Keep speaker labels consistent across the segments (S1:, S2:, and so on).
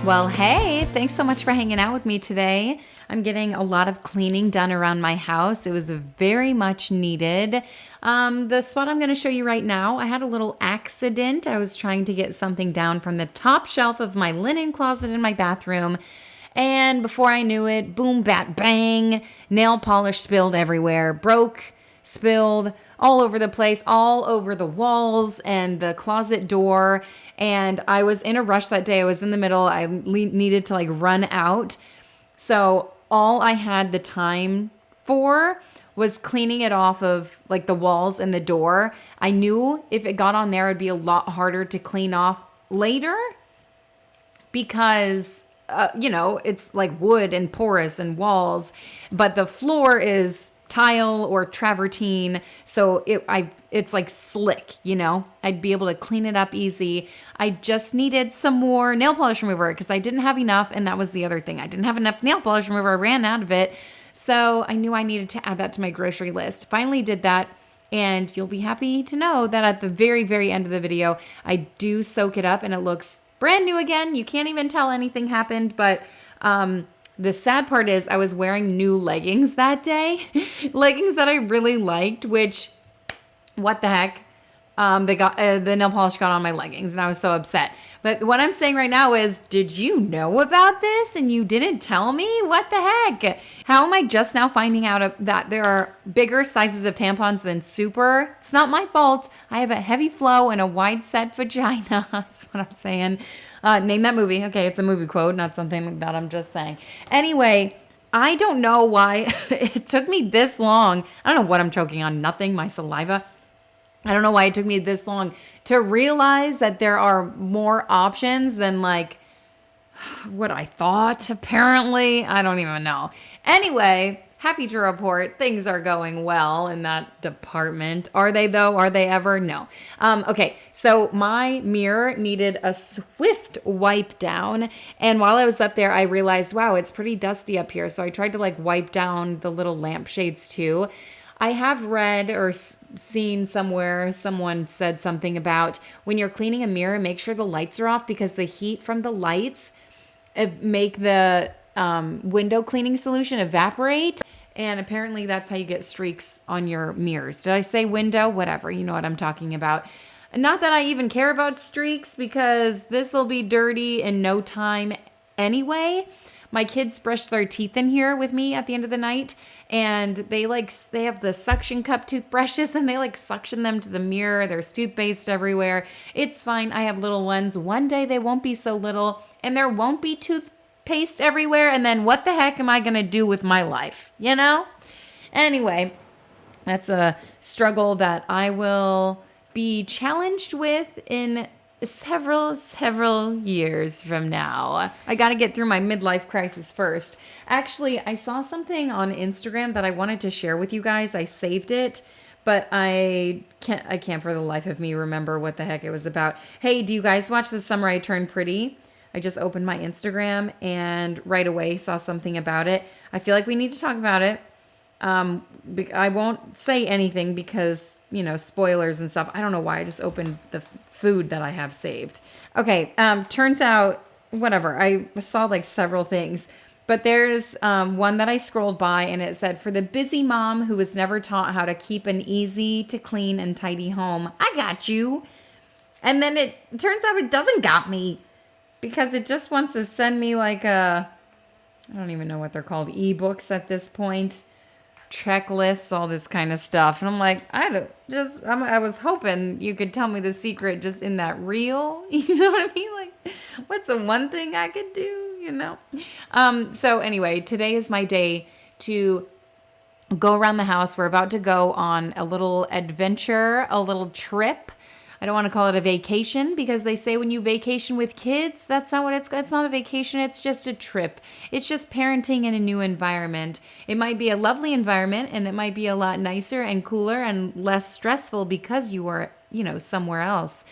S1: Well, hey, thanks so much for hanging out with me today. I'm getting a lot of cleaning done around my house. It was very much needed. The spot I'm going to show you right now, I had a little accident. I was trying to get something down from the top shelf of my linen closet in my bathroom. And before I knew it, boom, bat, bang, nail polish spilled everywhere, broke, spilled all over the place, all over the walls and the closet door. And I was in a rush that day. I was in the middle. I needed to run out. So all I had the time for was cleaning it off of the walls and the door. I knew if it got on there, it'd be a lot harder to clean off later because it's like wood and porous and walls, but the floor is tile or travertine, so it's like slick, I'd be able to clean it up easy. I just needed some more nail polish remover because I didn't have enough, and that was the other thing. I didn't have enough nail polish remover. I ran out of it, so I knew I needed to add that to my grocery list. Finally did that, and you'll be happy to know that at the very, very end of the video, I do soak it up, and it looks brand new again. You can't even tell anything happened, but the sad part is I was wearing new leggings that day, leggings that I really liked, which, what the heck? They got the nail polish got on my leggings, and I was so upset. But what I'm saying right now is, did you know about this and you didn't tell me? What the heck? How am I just now finding out that there are bigger sizes of tampons than super? It's not my fault. I have a heavy flow and a wide set vagina. That's what I'm saying. Name that movie. Okay, it's a movie quote, not something that I'm just saying. Anyway, I don't know why it took me this long. I don't know what I'm choking on. Nothing. My saliva. I don't know why it took me this long to realize that there are more options than what I thought, apparently. I don't even know. Anyway, happy to report things are going well in that department. Are they though? Are they ever? No. Okay, so my mirror needed a swift wipe down. And while I was up there, I realized, wow, it's pretty dusty up here. So I tried to wipe down the little lampshades too. I have read or seen somewhere, someone said something about when you're cleaning a mirror, make sure the lights are off because the heat from the lights make the window cleaning solution evaporate. And apparently that's how you get streaks on your mirrors. Did I say window? Whatever. You know what I'm talking about. Not that I even care about streaks because this will be dirty in no time anyway. My kids brush their teeth in here with me at the end of the night, and they have the suction cup toothbrushes, and they suction them to the mirror. There's toothpaste everywhere. It's fine. I have little ones. One day they won't be so little, and there won't be toothpaste everywhere, and then what the heck am I going to do with my life, Anyway, that's a struggle that I will be challenged with in several years from now. I got to get through my midlife crisis first. Actually, I saw something on Instagram that I wanted to share with you guys. I saved it, but I can't for the life of me remember what the heck it was about. Hey, do you guys watch The Summer I Turned Pretty? I just opened my Instagram and right away saw something about it. I feel like we need to talk about it. I won't say anything because, spoilers and stuff. I don't know why. I just opened the food that I have saved. Okay. Turns out, whatever. I saw several things, but there's one that I scrolled by and it said, for the busy mom who was never taught how to keep an easy to clean and tidy home, I got you. And then it turns out it doesn't got me because it just wants to send me I don't even know what they're called, ebooks at this point. Checklists, all this kind of stuff. And I'm like, I was hoping you could tell me the secret just in that reel. You know what I mean? What's the one thing I could do, So anyway, today is my day to go around the house. We're about to go on a little adventure, a little trip. I don't want to call it a vacation because they say when you vacation with kids, that's not what it's not a vacation. It's just a trip. It's just parenting in a new environment. It might be a lovely environment and it might be a lot nicer and cooler and less stressful because you were, somewhere else.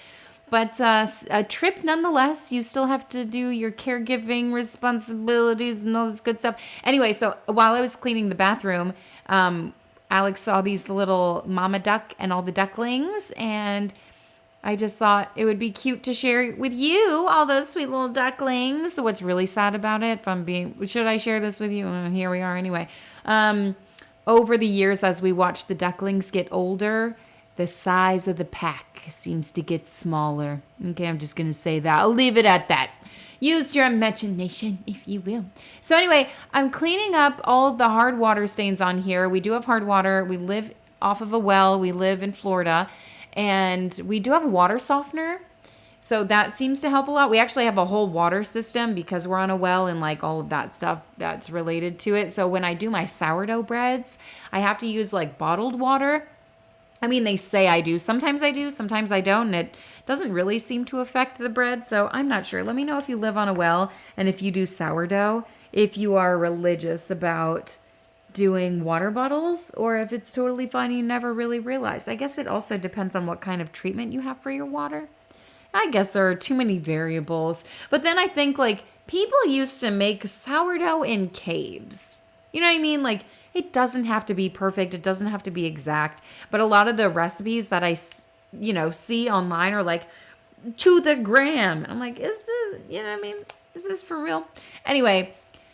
S1: But a trip nonetheless, you still have to do your caregiving responsibilities and all this good stuff. Anyway, so while I was cleaning the bathroom, Alex saw these little mama duck and all the ducklings, and I just thought it would be cute to share with you all those sweet little ducklings. So what's really sad about it, should I share this with you? Here we are anyway. Over the years, as we watch the ducklings get older, the size of the pack seems to get smaller. Okay, I'm just going to say that. I'll leave it at that. Use your imagination, if you will. So anyway, I'm cleaning up all of the hard water stains on here. We do have hard water. We live off of a well. We live in Florida. And we do have a water softener. So that seems to help a lot. We actually have a whole water system because we're on a well and like all of that stuff that's related to it. So when I do my sourdough breads, I have to use like bottled water. I mean, they say I do, sometimes I don't, and it doesn't really seem to affect the bread, so I'm not sure. Let me know if you live on a well and if you do sourdough, if you are religious about doing water bottles, or if it's totally fine and you never really realized. I guess it also depends on what kind of treatment you have for your water. I guess there are too many variables. But then I think, like, people used to make sourdough in caves. You know what I mean? Like, it doesn't have to be perfect. It doesn't have to be exact. But a lot of the recipes that I, see online are like, to the gram. And I'm like, is this, is this for real? Anyway,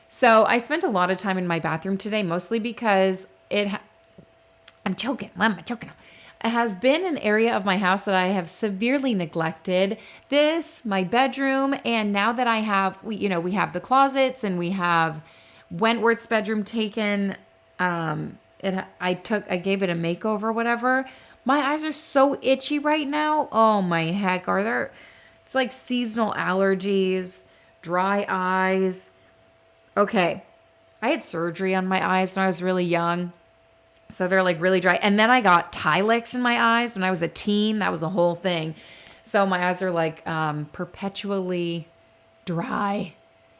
S1: so I spent a lot of time in my bathroom today, mostly because I'm choking. What am I choking on? It has been an area of my house that I have severely neglected. My bedroom, and now that I have, we have the closets and we have Wentworth's bedroom taken. I gave it a makeover, whatever. My eyes are so itchy right now. Oh my heck, it's like seasonal allergies, dry eyes. Okay, I had surgery on my eyes when I was really young. So they're like really dry. And then I got Tilex in my eyes when I was a teen. That was a whole thing. So my eyes are like perpetually dry.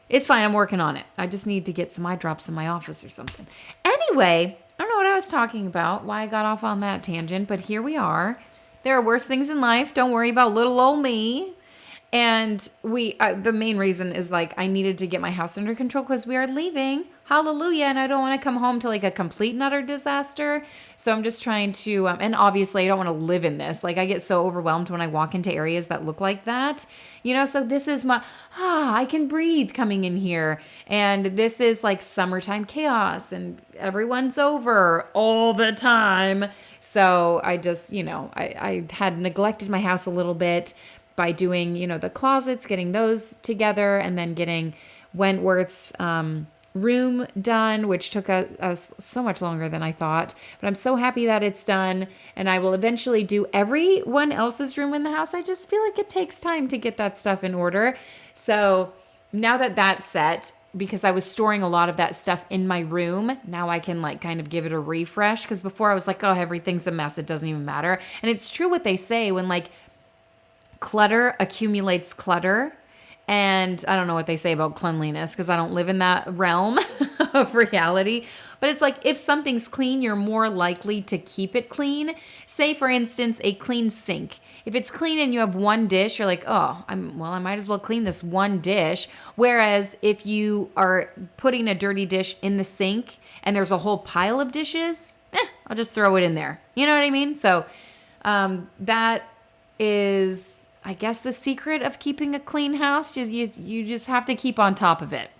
S1: It's fine. I'm working on it. I just need to get some eye drops in my office or something. Anyway, I don't know what I was talking about, why I got off on that tangent, but here we are. There are worse things in life. Don't worry about little old me. And the main reason is like I needed to get my house under control because we are leaving. Hallelujah. And I don't want to come home to like a complete and utter disaster. So I'm just trying to, and obviously I don't want to live in this. Like I get so overwhelmed when I walk into areas that look like that, so this is I can breathe coming in here. And this is like summertime chaos and everyone's over all the time. So I just, I had neglected my house a little bit by doing, the closets, getting those together, and then getting Wentworth's room done, which took us so much longer than I thought. But I'm so happy that it's done, and I will eventually do everyone else's room in the house. I just feel like it takes time to get that stuff in order. So now that that's set, because I was storing a lot of that stuff in my room, now I can like kind of give it a refresh. Because before I was like, oh, everything's a mess. It doesn't even matter. And it's true what they say when like clutter accumulates clutter. And I don't know what they say about cleanliness because I don't live in that realm of reality. But it's like if something's clean, you're more likely to keep it clean. Say, for instance, a clean sink. If it's clean and you have one dish, you're like, oh, I might as well clean this one dish. Whereas if you are putting a dirty dish in the sink and there's a whole pile of dishes, I'll just throw it in there. You know what I mean? So that is, I guess, the secret of keeping a clean house. You just have to keep on top of it.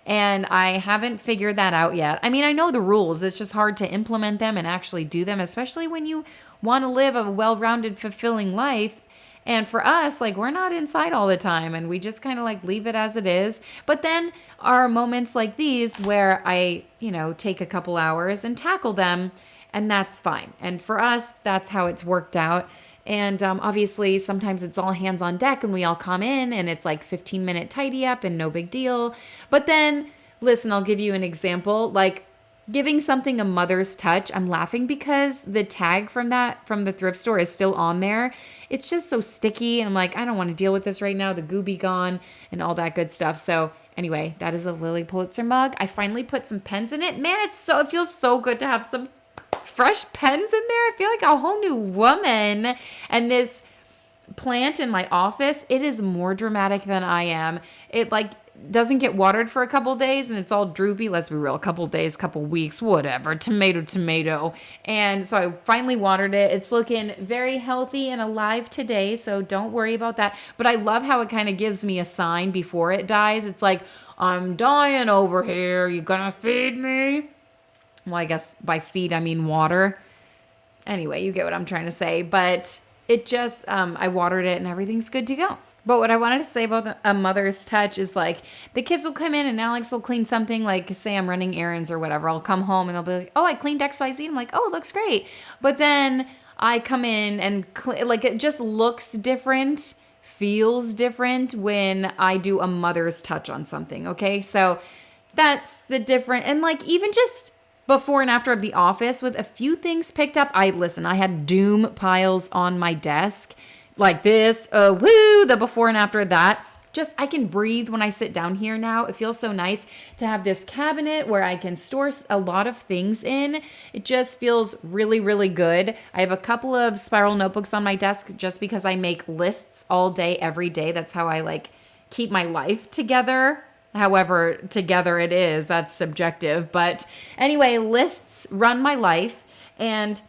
S1: And I haven't figured that out yet. I mean, I know the rules. It's just hard to implement them and actually do them, especially when you want to live a well-rounded, fulfilling life. And for us, like, we're not inside all the time and we just kind of like leave it as it is. But then are moments like these where I, take a couple hours and tackle them, and that's fine. And for us, that's how it's worked out. And obviously, sometimes it's all hands on deck and we all come in and it's like 15-minute tidy up and no big deal. But then, listen, I'll give you an example. Like giving something a mother's touch. I'm laughing because the tag from the thrift store is still on there. It's just so sticky. And I'm like, I don't want to deal with this right now. The goo be gone and all that good stuff. So anyway, that is a Lily Pulitzer mug. I finally put some pens in it. Man, it feels so good to have some fresh pens in there. I feel like a whole new woman. And this plant in my office, it is more dramatic than I am. It like doesn't get watered for a couple days and it's all droopy. Let's be real, a couple days, couple weeks, whatever, tomato. And so I finally watered it. It's looking very healthy and alive today, so don't worry about that. But I love how it kind of gives me a sign before it dies. It's like, I'm dying over here. You gonna feed me? Well, I guess by feed I mean water. Anyway, you get what I'm trying to say. But it just, I watered it and everything's good to go. But what I wanted to say about a mother's touch is like the kids will come in and Alex will clean something, like say I'm running errands or whatever. I'll come home and they'll be like, oh, I cleaned XYZ. I'm like, oh, it looks great. But then I come in and like it just looks different, feels different when I do a mother's touch on something. Okay. So that's the different. And like even just before and after of The Office with a few things picked up. I had doom piles on my desk. Like this, the before and after that. Just, I can breathe when I sit down here now. It feels so nice to have this cabinet where I can store a lot of things in. It just feels really, really good. I have a couple of spiral notebooks on my desk just because I make lists all day, every day. That's how I like keep my life together. However, together it is, that's subjective. But anyway, lists run my life, and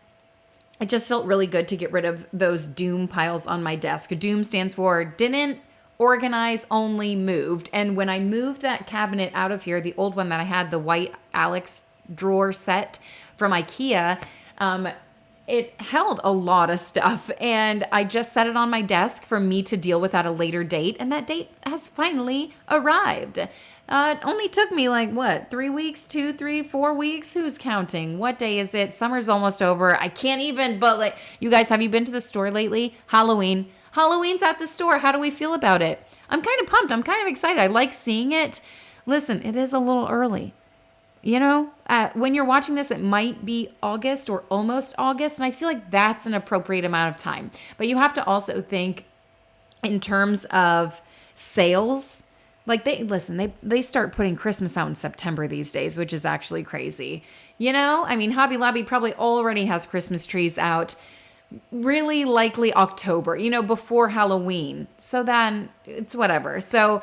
S1: it just felt really good to get rid of those doom piles on my desk. Doom stands for didn't organize, only moved. And when I moved that cabinet out of here, the old one that I had, the white Alex drawer set from IKEA, it held a lot of stuff. And I just set it on my desk for me to deal with at a later date. And that date has finally arrived. It only took me like, 3 weeks, 2, 3, 4 weeks? Who's counting? What day is it? Summer's almost over. I can't even, but like, you guys, have you been to the store lately? Halloween's at the store. How do we feel about it? I'm kind of pumped. I'm kind of excited. I like seeing it. Listen, it is a little early. You know, when you're watching this, it might be August or almost August. And I feel like that's an appropriate amount of time. But you have to also think in terms of sales. Like they start putting Christmas out in September these days, which is actually crazy. You know, I mean, Hobby Lobby probably already has Christmas trees out, really likely October, before Halloween. So then it's whatever. So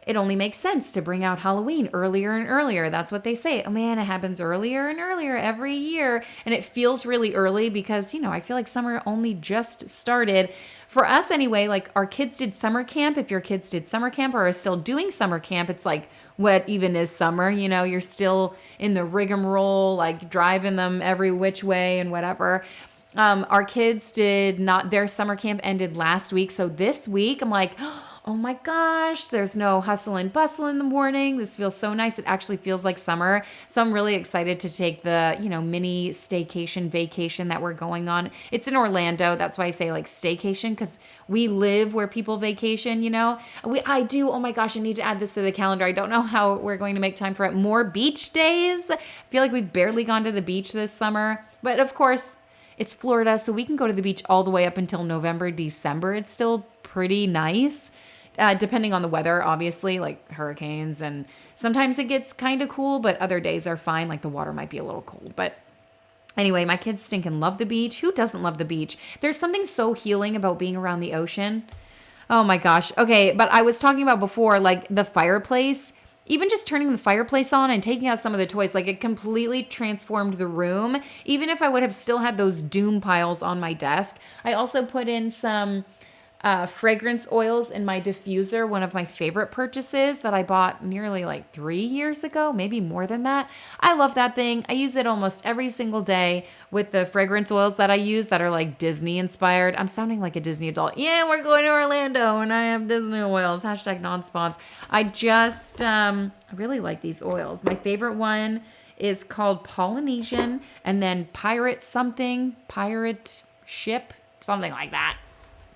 S1: it only makes sense to bring out Halloween earlier and earlier. That's what they say. Oh man, it happens earlier and earlier every year. And it feels really early because, I feel like summer only just started. For us anyway, like our kids did summer camp. If your kids did summer camp or are still doing summer camp, it's like, what even is summer? You're still in the rigmarole, like driving them every which way and whatever. Our kids did not, their summer camp ended last week. So this week I'm like, oh my gosh, there's no hustle and bustle in the morning. This feels so nice. It actually feels like summer. So I'm really excited to take the, mini staycation vacation that we're going on. It's in Orlando. That's why I say like staycation, because we live where people vacation, I do. Oh my gosh, I need to add this to the calendar. I don't know how we're going to make time for it. More beach days. I feel like we've barely gone to the beach this summer. But of course, it's Florida, so we can go to the beach all the way up until November, December. It's still pretty nice. Depending on the weather, obviously, like hurricanes, and sometimes it gets kind of cool, but other days are fine. Like the water might be a little cold. But anyway, my kids stinking love the beach. Who doesn't love the beach? There's something so healing about being around the ocean. Oh my gosh. Okay, but I was talking about before, like the fireplace. Even just turning the fireplace on and taking out some of the toys, like it completely transformed the room. Even if I would have still had those doom piles on my desk. I also put in some fragrance oils in my diffuser, one of my favorite purchases that I bought nearly like 3 years ago, maybe more than that. I love that thing. I use it almost every single day with the fragrance oils that I use that are like Disney inspired. I'm sounding like a Disney adult. Yeah, we're going to Orlando and I have Disney oils. # non-spons. I just I really like these oils. My favorite one is called Polynesian, and then Pirate Ship, something like that.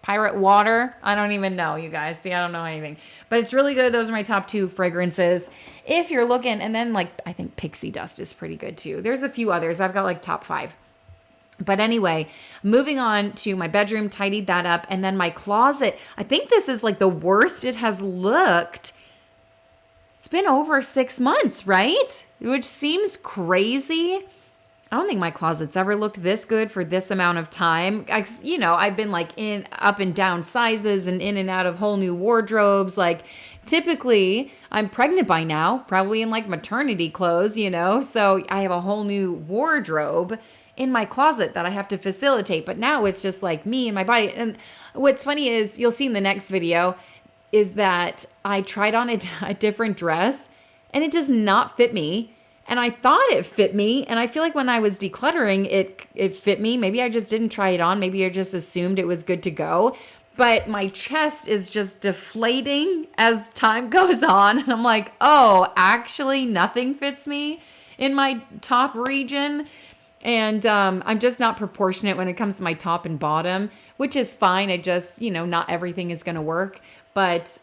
S1: Pirate Water. I don't even know, you guys. See, I don't know anything. But it's really good. Those are my top 2 fragrances. If you're looking, and then like, I think Pixie Dust is pretty good too. There's a few others. I've got like top 5. But anyway, moving on to my bedroom, tidied that up. And then my closet. I think this is like the worst it has looked. It's been over 6 months, right? Which seems crazy. I don't think my closet's ever looked this good for this amount of time. I've been like in up and down sizes and in and out of whole new wardrobes. Like typically I'm pregnant by now, probably in like maternity clothes, so I have a whole new wardrobe in my closet that I have to facilitate. But now it's just like me and my body. And what's funny is you'll see in the next video is that I tried on a different dress and it does not fit me. And I thought it fit me. And I feel like when I was decluttering, it fit me. Maybe I just didn't try it on. Maybe I just assumed it was good to go. But my chest is just deflating as time goes on. And I'm like, oh, actually nothing fits me in my top region. And I'm just not proportionate when it comes to my top and bottom, which is fine. I just, not everything is going to work. But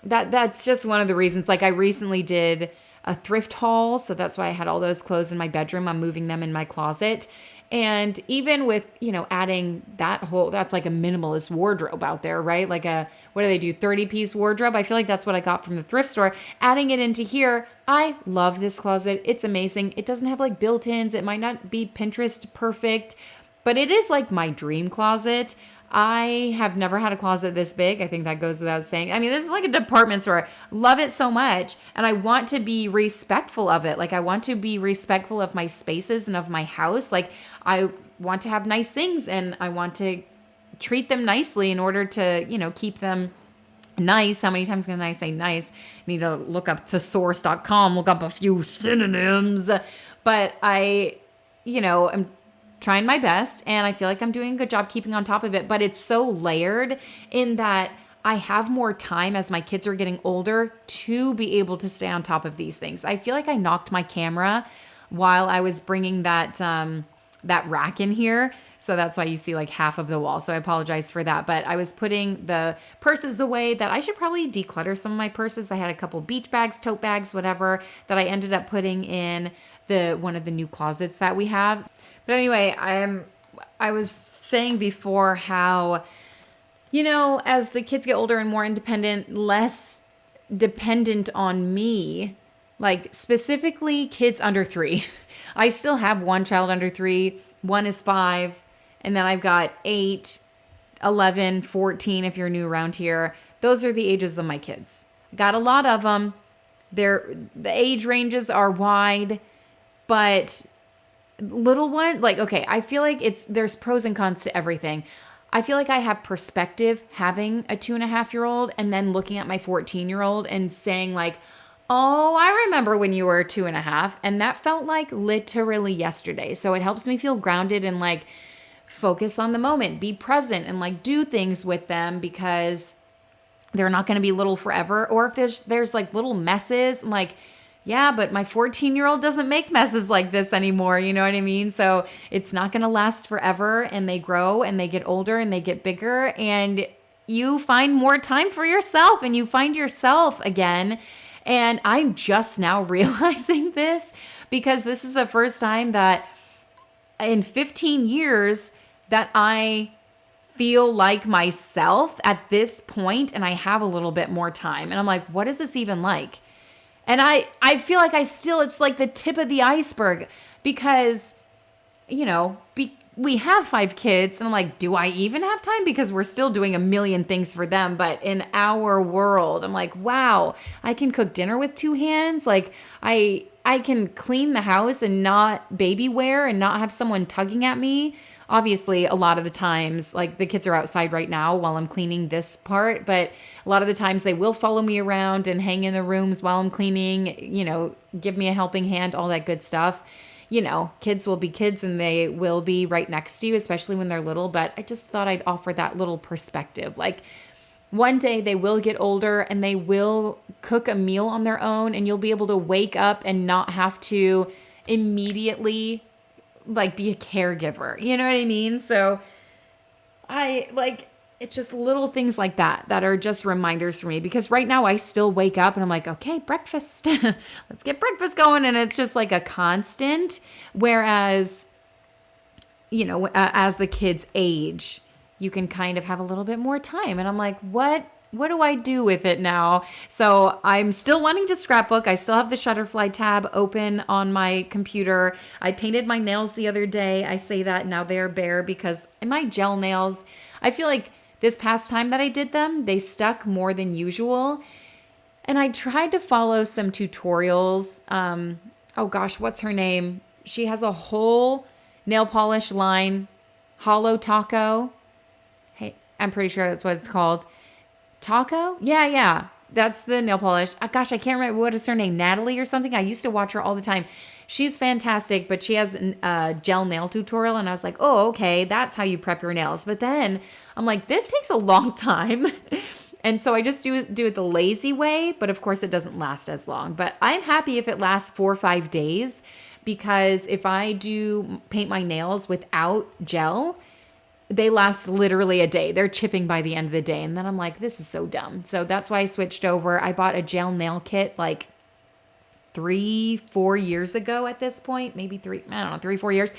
S1: that's just one of the reasons. Like I recently did a thrift haul. So that's why I had all those clothes in my bedroom. I'm moving them in my closet. And even with, adding that's like a minimalist wardrobe out there, right? Like what do they do? 30-piece wardrobe. I feel like that's what I got from the thrift store. Adding it into here, I love this closet. It's amazing. It doesn't have like built-ins. It might not be Pinterest perfect, but it is like my dream closet. I have never had a closet this big. I think that goes without saying. I mean, this is like a department store. Love it so much. And I want to be respectful of it. Like I want to be respectful of my spaces and of my house. Like I want to have nice things and I want to treat them nicely in order to, keep them nice. How many times can I say nice? I need to look up thesaurus.com, look up a few synonyms. But I, am trying my best and I feel like I'm doing a good job keeping on top of it, but it's so layered in that I have more time as my kids are getting older to be able to stay on top of these things. I feel like I knocked my camera while I was bringing that rack in here. So that's why you see like half of the wall. So I apologize for that. But I was putting the purses away that I should probably declutter some of my purses. I had a couple beach bags, tote bags, whatever, that I ended up putting in one of the new closets that we have. But anyway, I was saying before how, as the kids get older and more independent, less dependent on me, like specifically kids under 3. I still have one child under 3. One is 5. And then I've got 8, 11, 14, if you're new around here. Those are the ages of my kids. Got a lot of them. The age ranges are wide, but little one, like, okay, I feel like there's pros and cons to everything. I feel like I have perspective having a 2.5-year-old and then looking at my 14-year-old and saying like, oh, I remember when you were 2.5. And that felt like literally yesterday. So it helps me feel grounded and like focus on the moment, be present and like do things with them because they're not going to be little forever. Or if there's like little messes, I'm like, yeah, but my 14-year-old doesn't make messes like this anymore. You know what I mean? So it's not going to last forever and they grow and they get older and they get bigger and you find more time for yourself and you find yourself again. And I'm just now realizing this because this is the first time that in 15 years that I feel like myself at this point and I have a little bit more time. And I'm like, what is this even like? And I feel like it's like the tip of the iceberg because, we have 5 kids and I'm like, do I even have time? Because we're still doing a million things for them. But in our world, I'm like, wow, I can cook dinner with 2 hands. Like I can clean the house and not baby wear and not have someone tugging at me. Obviously, a lot of the times, like the kids are outside right now while I'm cleaning this part, but a lot of the times they will follow me around and hang in the rooms while I'm cleaning, give me a helping hand, all that good stuff. Kids will be kids and they will be right next to you, especially when they're little. But I just thought I'd offer that little perspective. Like one day they will get older and they will cook a meal on their own and you'll be able to wake up and not have to immediately like be a caregiver. You know what I mean? So it's just little things like that are just reminders for me because right now I still wake up and I'm like, okay, breakfast, let's get breakfast going. And it's just like a constant. Whereas, as the kids age, you can kind of have a little bit more time. And I'm like, what what do I do with it now? So I'm still wanting to scrapbook. I still have the Shutterfly tab open on my computer. I painted my nails the other day. I say that now they're bare because my gel nails, I feel like this past time that I did them, they stuck more than usual. And I tried to follow some tutorials. Oh gosh, what's her name? She has a whole nail polish line, Hollow Taco. Hey, I'm pretty sure that's what it's called. Taco? Yeah, yeah. That's the nail polish. Gosh, I can't remember what is her name, Natalie or something. I used to watch her all the time. She's fantastic, but she has a gel nail tutorial, and I was like, oh, okay, that's how you prep your nails. But then I'm like, this takes a long time. And so I just do it the lazy way, but of course it doesn't last as long. But I'm happy if it lasts 4 or 5 days, because if I do paint my nails without gel, they last literally a day. They're chipping by the end of the day. And then I'm like, this is so dumb. So that's why I switched over. I bought a gel nail kit like 3-4 years ago at this point, maybe 3-4 years.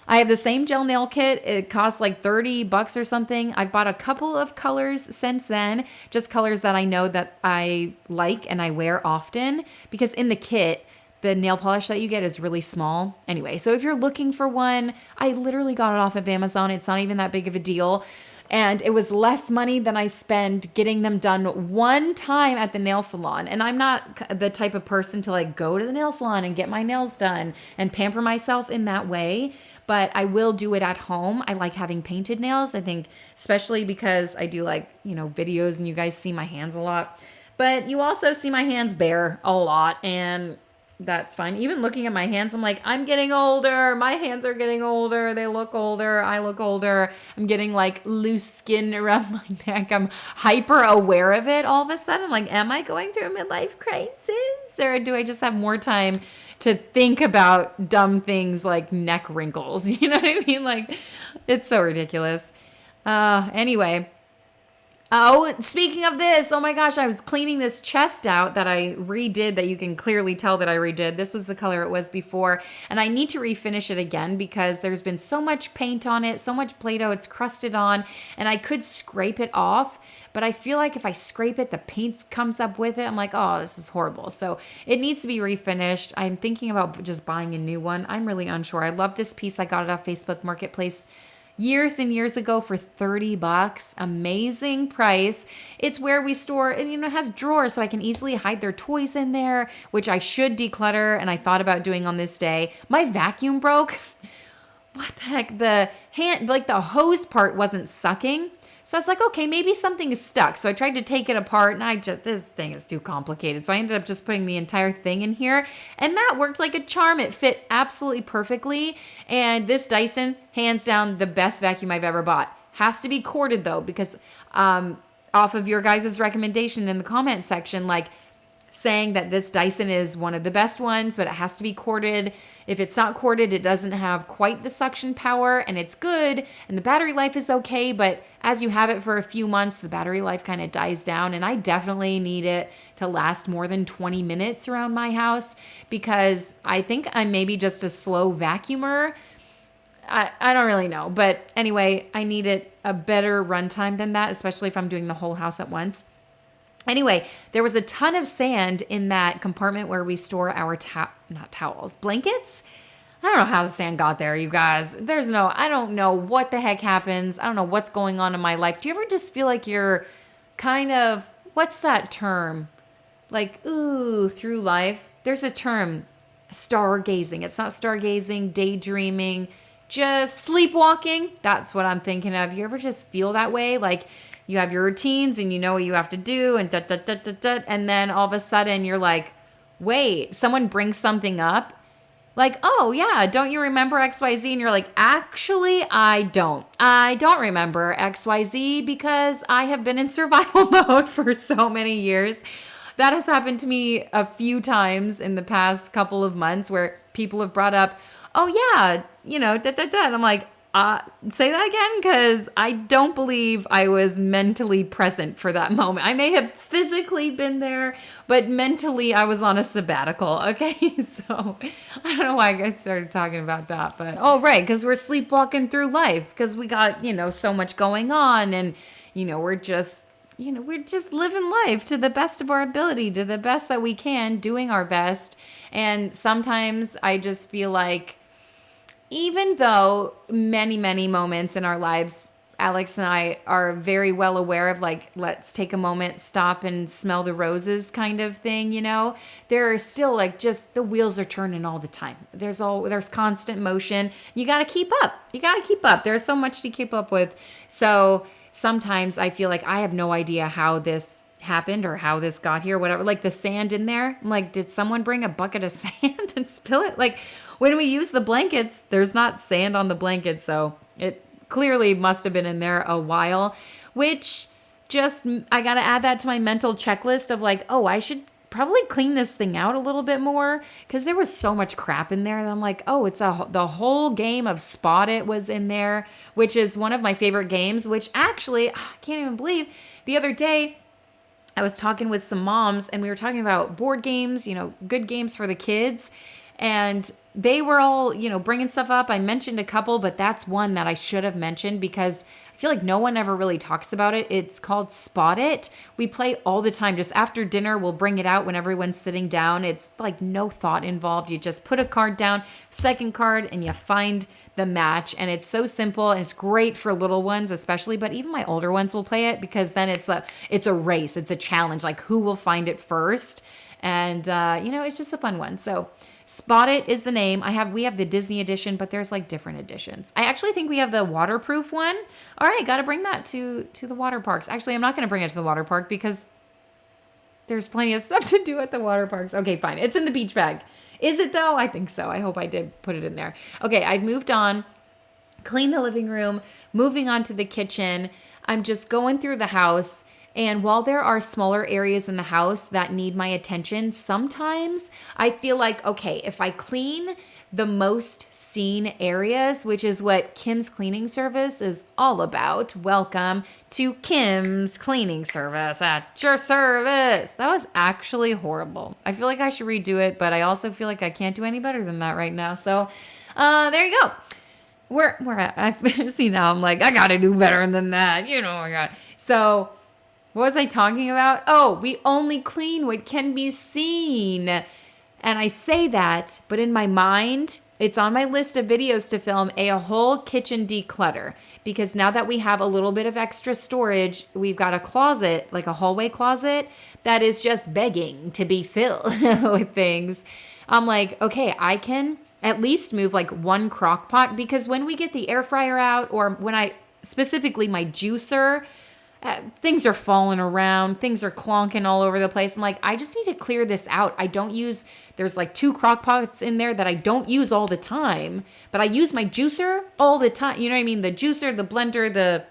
S1: I have the same gel nail kit. It costs like $30 or something. I've bought a couple of colors since then, just colors that I know that I like and I wear often, because in the kit, the nail polish that you get is really small. Anyway, so if you're looking for one, I literally got it off of Amazon. It's not even that big of a deal. And it was less money than I spend getting them done one time at the nail salon. And I'm not the type of person to like go to the nail salon and get my nails done and pamper myself in that way. But I will do it at home. I like having painted nails. I think especially because I do like, videos and you guys see my hands a lot. But you also see my hands bare a lot, and that's fine. Even looking at my hands, I'm like, I'm getting older. My hands are getting older. They look older. I look older. I'm getting like loose skin around my neck. I'm hyper aware of it all of a sudden. I'm like, am I going through a midlife crisis? Or do I just have more time to think about dumb things like neck wrinkles? You know what I mean? Like, it's so ridiculous. Anyway. Oh, speaking of this, oh my gosh, I was cleaning this chest out that I redid, that you can clearly tell that I redid. This was the color it was before, and I need to refinish it again because there's been so much paint on it, so much Play-Doh, it's crusted on, and I could scrape it off, but I feel like if I scrape it, the paint comes up with it. I'm like, oh, this is horrible. So it needs to be refinished. I'm thinking about just buying a new one. I'm really unsure. I love this piece. I got it off Facebook Marketplace years and years ago for $30. Amazing price. It's where we store, and it has drawers so I can easily hide their toys in there, which I should declutter, and I thought about doing on this day. My vacuum broke. What the heck? The hose part wasn't sucking. So I was like, okay, maybe something is stuck. So I tried to take it apart, and this thing is too complicated. So I ended up just putting the entire thing in here, and that worked like a charm. It fit absolutely perfectly. And this Dyson, hands down, the best vacuum I've ever bought. Has to be corded though, because off of your guys' recommendation in the comment section, like, saying that this Dyson is one of the best ones, but it has to be corded. If it's not corded, it doesn't have quite the suction power, and it's good, and the battery life is okay, but as you have it for a few months, the battery life kind of dies down, and I definitely need it to last more than 20 minutes around my house, because I think I'm maybe just a slow vacuumer. I don't really know, but anyway, I need a better runtime than that, especially if I'm doing the whole house at once. Anyway, there was a ton of sand in that compartment where we store our blankets. I don't know how the sand got there, you guys. I don't know what the heck happens. I don't know what's going on in my life. Do you ever just feel like you're kind of, what's that term? Like, ooh, through life. There's a term, stargazing. It's not stargazing, daydreaming, just sleepwalking. That's what I'm thinking of. You ever just feel that way? Like, you have your routines and you know what you have to do and and then all of a sudden you're like, wait, someone brings something up. Like, oh yeah, don't you remember XYZ? And you're like, actually, I don't. I don't remember XYZ because I have been in survival mode for so many years. That has happened to me a few times in the past couple of months where people have brought up, oh yeah, And I'm like, say that again, because I don't believe I was mentally present for that moment. I may have physically been there, but mentally I was on a sabbatical, okay? So I don't know why I started talking about that, but right, because we're sleepwalking through life, because we got, so much going on, and, we're just, we're just living life to the best of our ability, to the best that we can, doing our best. And sometimes I just feel like, even though many, many moments in our lives, Alex and I are very well aware of, like, let's take a moment, stop and smell the roses kind of thing, there are still, like, just the wheels are turning all the time. There's constant motion. You got to keep up. There's so much to keep up with. So sometimes I feel like I have no idea how this happened or how this got here, whatever. Like the sand in there, I'm like, did someone bring a bucket of sand and spill it? Like, when we use the blankets, there's not sand on the blanket, so it clearly must have been in there a while, which I got to add that to my mental checklist of like, oh, I should probably clean this thing out a little bit more, because there was so much crap in there. And I'm like, oh, the whole game of Spot It was in there, which is one of my favorite games, which actually, I can't even believe, the other day, I was talking with some moms and we were talking about board games, good games for the kids. And they were all, bringing stuff up. I mentioned a couple, but that's one that I should have mentioned because I feel like no one ever really talks about it. It's called Spot It. We play all the time. Just after dinner, we'll bring it out when everyone's sitting down. It's like no thought involved. You just put a card down, second card, and you find the match. And it's so simple and it's great for little ones especially, but even my older ones will play it because then it's a race. It's a challenge, like who will find it first. And, it's just a fun one. So Spot It is the name. We have the Disney edition, but there's like different editions. I actually think we have the waterproof one. All right, got to bring that to the water parks. Actually, I'm not going to bring it to the water park because there's plenty of stuff to do at the water parks. Okay, fine. It's in the beach bag. Is it though? I think so. I hope I did put it in there. Okay, I've moved on. Clean the living room, moving on to the kitchen. I'm just going through the house. And while there are smaller areas in the house that need my attention, sometimes I feel like, okay, if I clean the most seen areas, which is what Kim's cleaning service is all about. Welcome to Kim's cleaning service at your service. That was actually horrible. I feel like I should redo it, but I also feel like I can't do any better than that right now. So there you go. We're at, I see now, I'm like, I got to do better than that. I got. So what was I talking about? Oh, we only clean what can be seen. And I say that, but in my mind, it's on my list of videos to film a whole kitchen declutter. Because now that we have a little bit of extra storage, we've got a closet, like a hallway closet, that is just begging to be filled with things. I'm like, okay, I can at least move like one crock pot, because when we get the air fryer out, or when specifically my juicer, things are falling around, things are clonking all over the place. I'm like, I just need to clear this out. There's like 2 crock pots in there that I don't use all the time, but I use my juicer all the time. You know what I mean? The juicer, the blender, the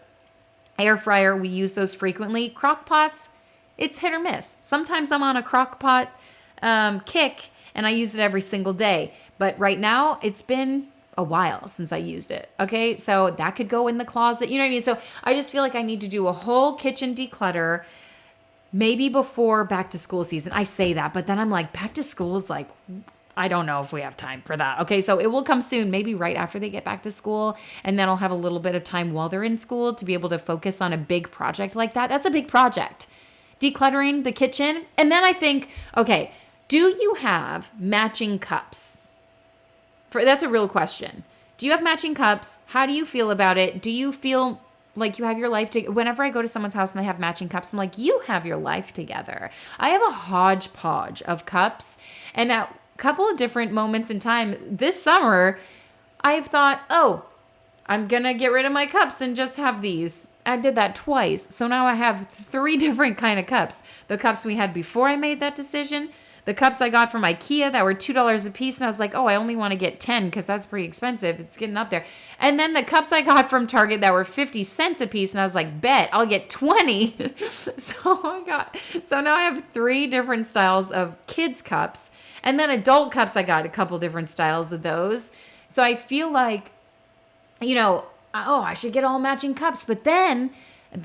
S1: air fryer, we use those frequently. Crock pots, it's hit or miss. Sometimes I'm on a crock pot kick and I use it every single day. But right now it's been a while since I used it. Okay. So that could go in the closet. You know what I mean? So I just feel like I need to do a whole kitchen declutter, maybe before back to school season. I say that, but then I'm like, back to school is like, I don't know if we have time for that. Okay. So it will come soon, maybe right after they get back to school. And then I'll have a little bit of time while they're in school to be able to focus on a big project like that. That's a big project. Decluttering the kitchen. And then I think, okay, do you have matching cups? That's a real question. Do you have matching cups? How do you feel about it? Do you feel like you have your life together? Whenever I go to someone's house and they have matching cups, I'm like, you have your life together. I have a hodgepodge of cups. And at a couple of different moments in time this summer, I've thought, oh, I'm going to get rid of my cups and just have these. I did that twice. So now I have 3 different kind of cups. The cups we had before I made that decision, the cups I got from IKEA that were $2 a piece. And I was like, oh, I only want to get 10 because that's pretty expensive. It's getting up there. And then the cups I got from Target that were 50 cents a piece. And I was like, bet I'll get 20. So now I have 3 different styles of kids cups. And then adult cups, I got a couple different styles of those. So I feel like, I should get all matching cups. But then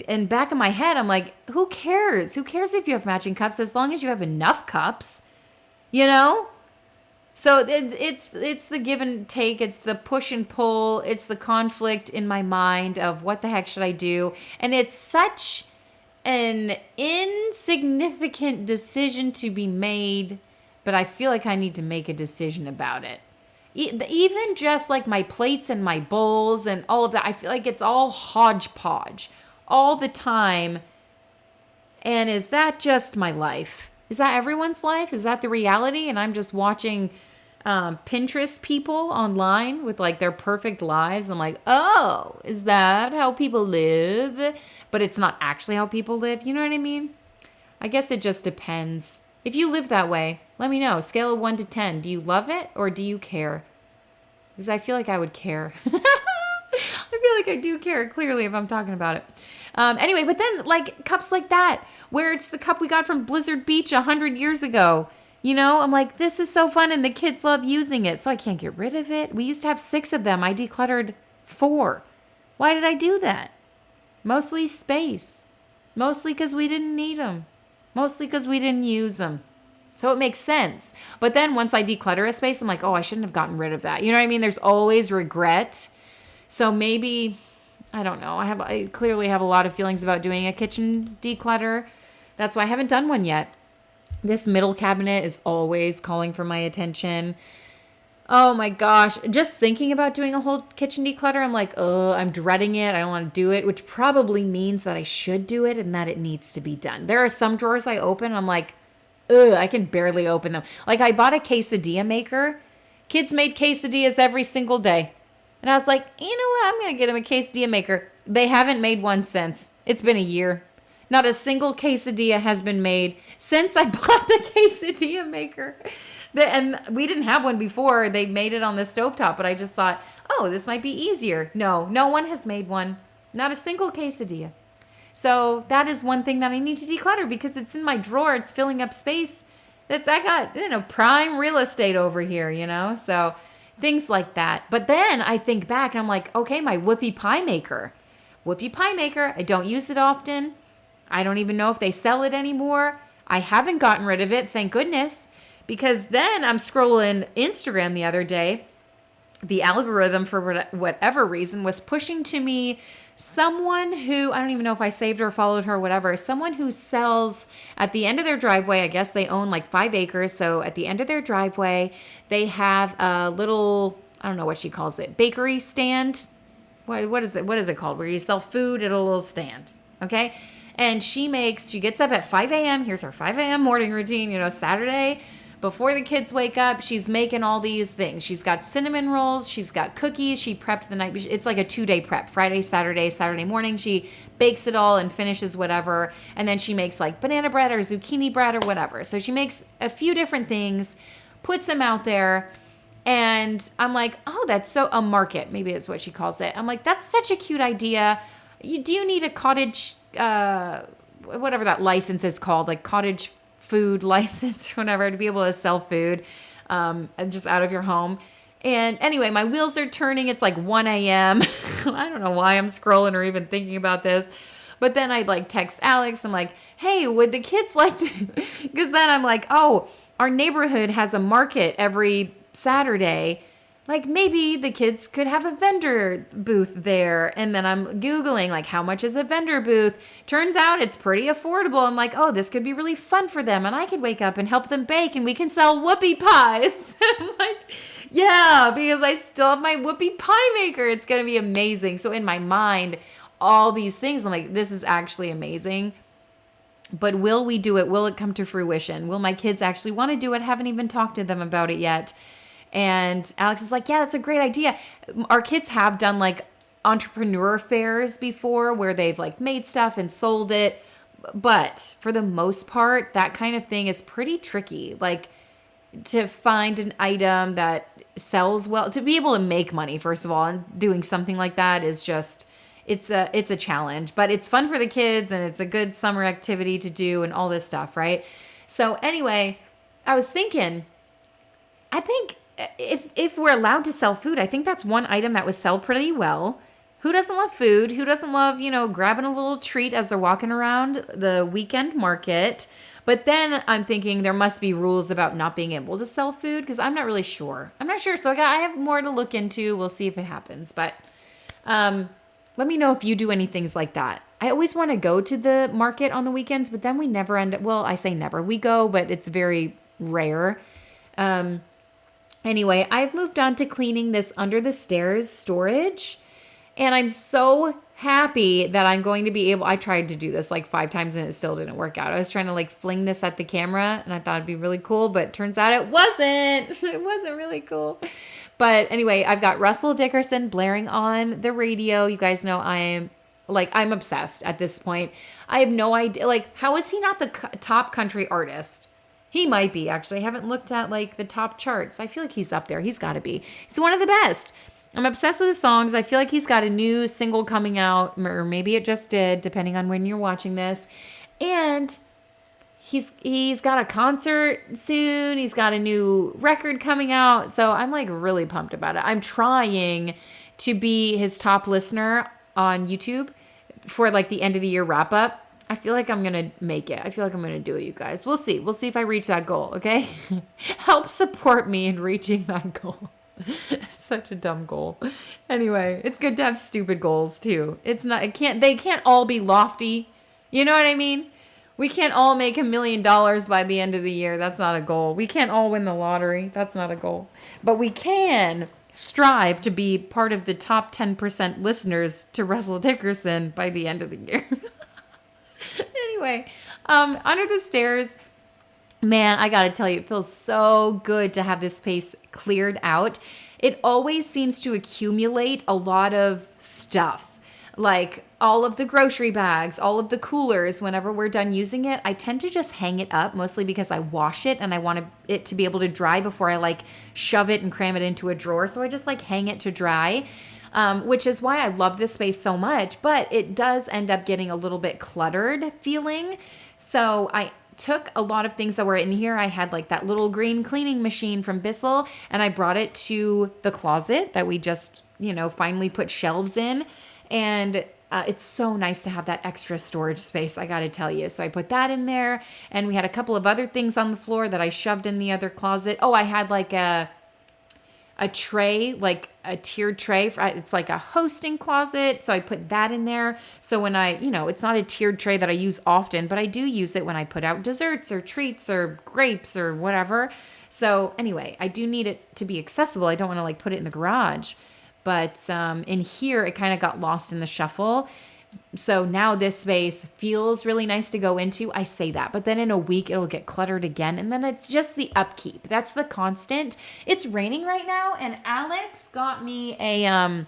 S1: in back of my head, I'm like, who cares? Who cares if you have matching cups as long as you have enough cups? So it's the give and take. It's the push and pull. It's the conflict in my mind of what the heck should I do? And it's such an insignificant decision to be made, but I feel like I need to make a decision about it. Even just like my plates and my bowls and all of that, I feel like it's all hodgepodge all the time. And is that just my life? Is that everyone's life? Is that the reality? And I'm just watching Pinterest people online with like their perfect lives. I'm like, oh, is that how people live? But it's not actually how people live. You know what I mean? I guess it just depends. If you live that way, let me know. Scale of 1 to 10. Do you love it or do you care? Because I feel like I would care. I feel like I do care, clearly, if I'm talking about it. Anyway, but then like cups like that, where it's the cup we got from Blizzard Beach 100 years ago. You know, I'm like, this is so fun and the kids love using it, so I can't get rid of it. We used to have 6 of them. I decluttered 4. Why did I do that? Mostly space. Mostly because we didn't need them. Mostly because we didn't use them. So it makes sense. But then once I declutter a space, I'm like, oh, I shouldn't have gotten rid of that. You know what I mean? There's always regret. So maybe, I don't know. I clearly have a lot of feelings about doing a kitchen declutter. That's why I haven't done one yet. This middle cabinet is always calling for my attention. Oh my gosh. Just thinking about doing a whole kitchen declutter, I'm like, oh, I'm dreading it. I don't want to do it, which probably means that I should do it and that it needs to be done. There are some drawers I open, I'm like, ugh, I can barely open them. Like I bought a quesadilla maker. Kids made quesadillas every single day. And I was like, you know what? I'm going to get them a quesadilla maker. They haven't made one since. It's been a year. Not a single quesadilla has been made since I bought the quesadilla maker. And we didn't have one before. They made it on the stovetop, but I just thought, oh, this might be easier. No one has made one. Not a single quesadilla. So that is one thing that I need to declutter because it's in my drawer. It's filling up space. I got, prime real estate over here, So things like that. But then I think back and I'm like, okay, my whoopie pie maker. I don't use it often. I don't even know if they sell it anymore. I haven't gotten rid of it, thank goodness. Because then I'm scrolling Instagram the other day. The algorithm, for whatever reason, was pushing to me someone who, I don't even know if I saved or followed her or whatever, someone who sells at the end of their driveway. I guess they own like 5 acres. So at the end of their driveway, they have a little, I don't know what she calls it, bakery stand. What is it called? Where you sell food at a little stand. Okay. And she gets up at 5 a.m. Here's her 5 a.m. morning routine, Saturday. Before the kids wake up, she's making all these things. She's got cinnamon rolls. She's got cookies. She prepped the night. It's like a 2-day prep. Friday, Saturday morning. She bakes it all and finishes whatever. And then she makes like banana bread or zucchini bread or whatever. So she makes a few different things, puts them out there. And I'm like, oh, that's a market. Maybe that's what she calls it. I'm like, that's such a cute idea. Do you need a cottage, whatever that license is called, like cottage food license or whatever, to be able to sell food just out of your home? And anyway, my wheels are turning. It's like 1 a.m. I don't know why I'm scrolling or even thinking about this. But then I'd like text Alex. I'm like, hey, would the kids like to? Because then I'm like, oh, our neighborhood has a market every Saturday. Like maybe the kids could have a vendor booth there. And then I'm Googling like how much is a vendor booth? Turns out it's pretty affordable. I'm like, oh, this could be really fun for them. And I could wake up and help them bake and we can sell whoopie pies. I'm like, yeah, because I still have my whoopie pie maker. It's going to be amazing. So in my mind, all these things, I'm like, this is actually amazing. But will we do it? Will it come to fruition? Will my kids actually want to do it? Haven't even talked to them about it yet. And Alex is like, yeah, that's a great idea. Our kids have done like entrepreneur fairs before where they've like made stuff and sold it. But for the most part, that kind of thing is pretty tricky. Like to find an item that sells well, to be able to make money, first of all, and doing something like that is just, it's a challenge. But it's fun for the kids and it's a good summer activity to do and all this stuff, right? So anyway, I was thinking, I think if we're allowed to sell food, I think that's one item that would sell pretty well. Who doesn't love food? Who doesn't love, grabbing a little treat as they're walking around the weekend market? But then I'm thinking there must be rules about not being able to sell food because I'm not really sure. I'm not sure. So I have more to look into. We'll see if it happens. But Let me know if you do any things like that. I always want to go to the market on the weekends, but then we never end up, well, I say never. We go, but it's very rare. Um, anyway, I've moved on to cleaning this under the stairs storage. And I'm so happy that I'm going to be able, I tried to do this like 5 times and it still didn't work out. I was trying to like fling this at the camera and I thought it'd be really cool, but turns out it wasn't. It wasn't really cool. But anyway, I've got Russell Dickerson blaring on the radio. You guys know I'm obsessed at this point. I have no idea. Like, how is he not the top country artist? He might be, actually. I haven't looked at like the top charts. I feel like he's up there. He's got to be. He's one of the best. I'm obsessed with his songs. I feel like he's got a new single coming out, or maybe it just did, depending on when you're watching this. And he's got a concert soon. He's got a new record coming out. So I'm like really pumped about it. I'm trying to be his top listener on YouTube for like the end of the year wrap up. I feel like I'm going to make it. I feel like I'm going to do it, you guys. We'll see. We'll see if I reach that goal, okay? Help support me in reaching that goal. It's such a dumb goal. Anyway, it's good to have stupid goals too. They can't all be lofty. You know what I mean? We can't all make $1 million by the end of the year. That's not a goal. We can't all win the lottery. That's not a goal. But we can strive to be part of the top 10% listeners to Russell Dickerson by the end of the year. Anyway, under the stairs, man, I gotta tell you, it feels so good to have this space cleared out. It always seems to accumulate a lot of stuff, like all of the grocery bags, all of the coolers. Whenever we're done using it, I tend to just hang it up, mostly because I wash it and I want it to be able to dry before I like shove it and cram it into a drawer. So I just like hang it to dry. Which is why I love this space so much, but it does end up getting a little bit cluttered feeling. So I took a lot of things that were in here. I had like that little green cleaning machine from Bissell, and I brought it to the closet that we just, finally put shelves in. And it's so nice to have that extra storage space, I got to tell you. So I put that in there, and we had a couple of other things on the floor that I shoved in the other closet. Oh, I had like a tray, like a tiered tray. It's like a hosting closet. So I put that in there. So when it's not a tiered tray that I use often, but I do use it when I put out desserts or treats or grapes or whatever. So anyway, I do need it to be accessible. I don't want to like put it in the garage. But in here, it kind of got lost in the shuffle. So now this space feels really nice to go into. I say that, but then in a week it'll get cluttered again. And then it's just the upkeep. That's the constant. It's raining right now. And Alex got me a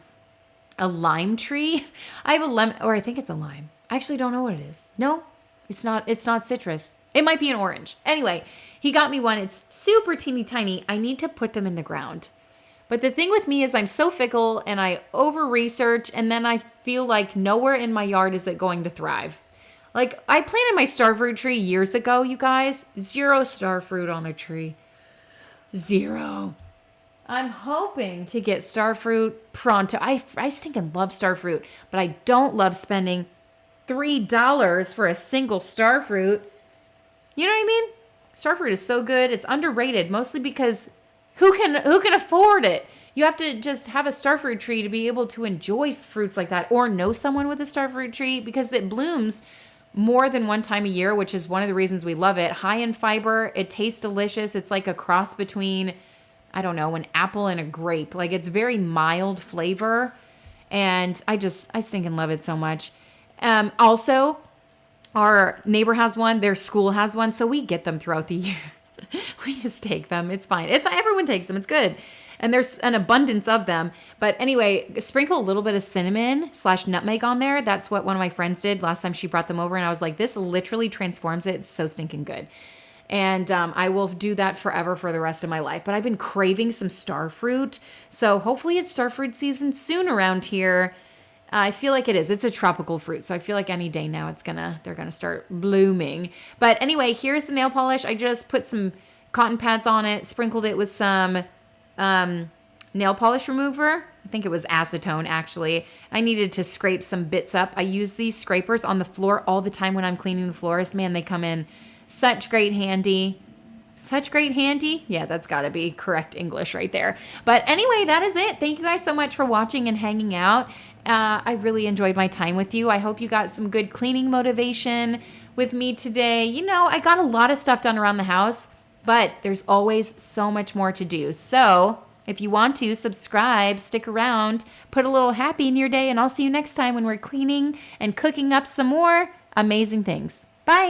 S1: lime tree. I have a lemon, or I think it's a lime. I actually don't know what it is. No, it's not citrus. It might be an orange. Anyway, he got me one. It's super teeny tiny. I need to put them in the ground. But the thing with me is I'm so fickle and I over-research, and then I feel like nowhere in my yard is it going to thrive. Like, I planted my starfruit tree years ago, you guys. 0 starfruit on the tree. 0. I'm hoping to get starfruit pronto. I stinking love starfruit, but I don't love spending $3 for a single starfruit. You know what I mean? Starfruit is so good. It's underrated, mostly because who can afford it? You have to just have a starfruit tree to be able to enjoy fruits like that, or know someone with a starfruit tree, because it blooms more than one time a year, which is one of the reasons we love it. High in fiber, it tastes delicious. It's like a cross between, I don't know, an apple and a grape. Like, it's very mild flavor, and I stinking love it so much. Also, our neighbor has one, their school has one, so we get them throughout the year. We just take them. It's fine. Everyone takes them. It's good. And there's an abundance of them. But anyway, sprinkle a little bit of cinnamon/nutmeg on there. That's what one of my friends did last time she brought them over. And I was like, this literally transforms it. It's so stinking good. And I will do that forever for the rest of my life. But I've been craving some starfruit. So hopefully it's starfruit season soon around here. I feel like it is. It's a tropical fruit. So I feel like any day now they're gonna start blooming. But anyway, here's the nail polish. I just put some cotton pads on it, sprinkled it with some nail polish remover. I think it was acetone, actually. I needed to scrape some bits up. I use these scrapers on the floor all the time when I'm cleaning the floors. Man, they come in such great handy. Such great handy. Yeah, that's got to be correct English right there. But anyway, that is it. Thank you guys so much for watching and hanging out. I really enjoyed my time with you. I hope you got some good cleaning motivation with me today. You know, I got a lot of stuff done around the house, but there's always so much more to do. So if you want to subscribe, stick around, put a little happy in your day, and I'll see you next time when we're cleaning and cooking up some more amazing things. Bye.